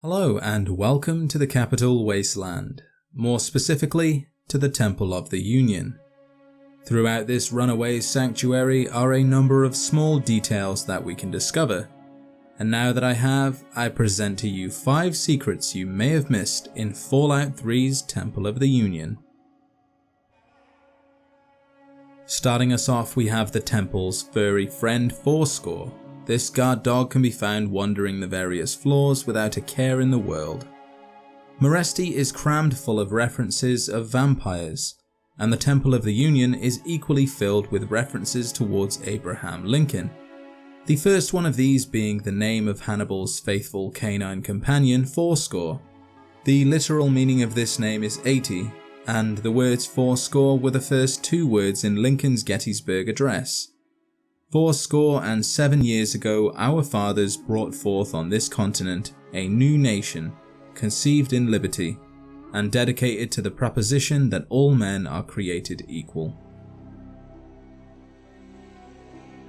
Hello and welcome to the Capital Wasteland, more specifically to the Temple of the Union. Throughout this runaway sanctuary are a number of small details that we can discover, and now that I present to you 5 secrets you may have missed in Fallout 3's Temple of the Union. Starting us off, we have the temple's furry friend Fourscore. This guard dog can be found wandering the various floors without a care in the world. Moresti is crammed full of references of vampires, and the Temple of the Union is equally filled with references towards Abraham Lincoln. The first one of these being the name of Hannibal's faithful canine companion Fourscore. The literal meaning of this name is 80, and the words Fourscore were the first 2 words in Lincoln's Gettysburg Address. 77 years ago, our fathers brought forth on this continent a new nation, conceived in liberty, and dedicated to the proposition that all men are created equal.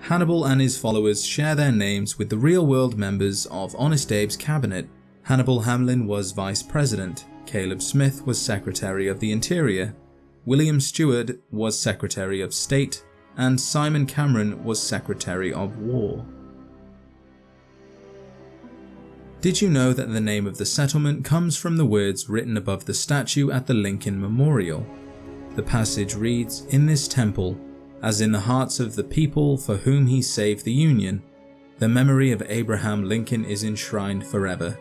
Hannibal and his followers share their names with the real-world members of Honest Abe's cabinet. Hannibal Hamlin was vice president, Caleb Smith was secretary of the interior, William Stewart was secretary of state, and Simon Cameron was Secretary of War. Did you know that the name of the settlement comes from the words written above the statue at the Lincoln Memorial? The passage reads, "In this temple, as in the hearts of the people for whom he saved the Union, the memory of Abraham Lincoln is enshrined forever."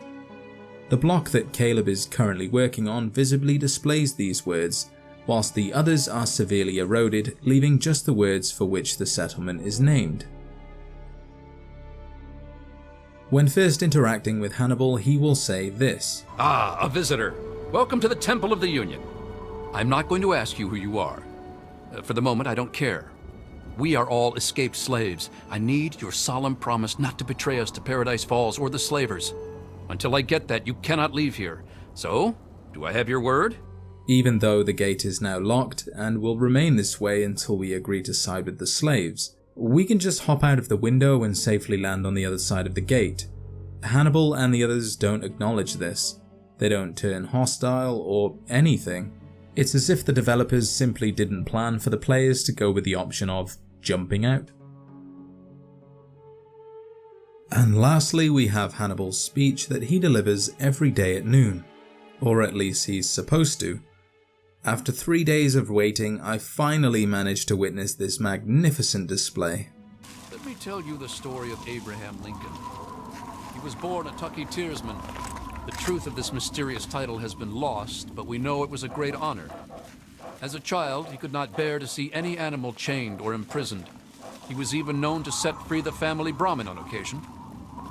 The block that Caleb is currently working on visibly displays these words, whilst the others are severely eroded, leaving just the words for which the settlement is named. When first interacting with Hannibal, he will say this: "Ah, a visitor. Welcome to the Temple of the Union. I'm not going to ask you who you are. For the moment, I don't care. We are all escaped slaves. I need your solemn promise not to betray us to Paradise Falls or the slavers. Until I get that, you cannot leave here. So, do I have your word?" Even though the gate is now locked and will remain this way until we agree to side with the slaves, we can just hop out of the window and safely land on the other side of the gate. Hannibal and the others don't acknowledge this. They don't turn hostile or anything. It's as if the developers simply didn't plan for the players to go with the option of jumping out. And lastly, we have Hannibal's speech that he delivers every day at noon, or at least he's supposed to. After 3 days of waiting, I finally managed to witness this magnificent display. Let me tell you the story of Abraham Lincoln. He was born a Tucketeersman. The truth of this mysterious title has been lost, but we know it was a great honor. As a child, he could not bear to see any animal chained or imprisoned. He was even known to set free the family Brahmin on occasion.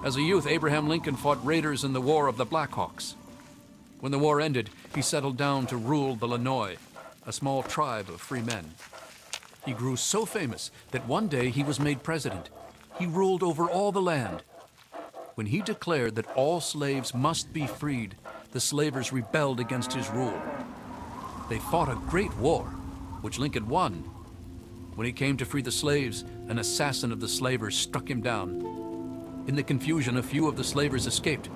As a youth, Abraham Lincoln fought raiders in the War of the Blackhawks. When the war ended, he settled down to rule the Lenoi, a small tribe of free men. He grew so famous that one day he was made president. He ruled over all the land. When he declared that all slaves must be freed, the slavers rebelled against his rule. They fought a great war, which Lincoln won. When he came to free the slaves, an assassin of the slavers struck him down. In the confusion, a few of the slavers escaped.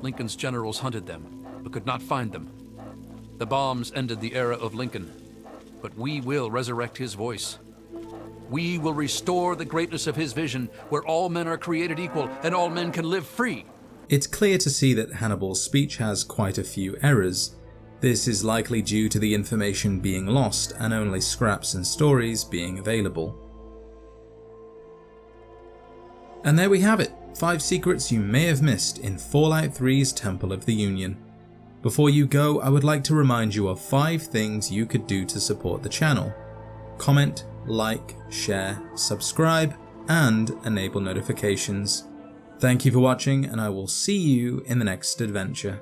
Lincoln's generals hunted them, but could not find them. The bombs ended the era of Lincoln, but we will resurrect his voice. We will restore the greatness of his vision, where all men are created equal and all men can live free. It's clear to see that Hannibal's speech has quite a few errors. This is likely due to the information being lost and only scraps and stories being available. And there we have it, 5 secrets you may have missed in Fallout 3's Temple of the Union. Before you go, I would like to remind you of 5 things you could do to support the channel. Comment, like, share, subscribe, and enable notifications. Thank you for watching, and I will see you in the next adventure.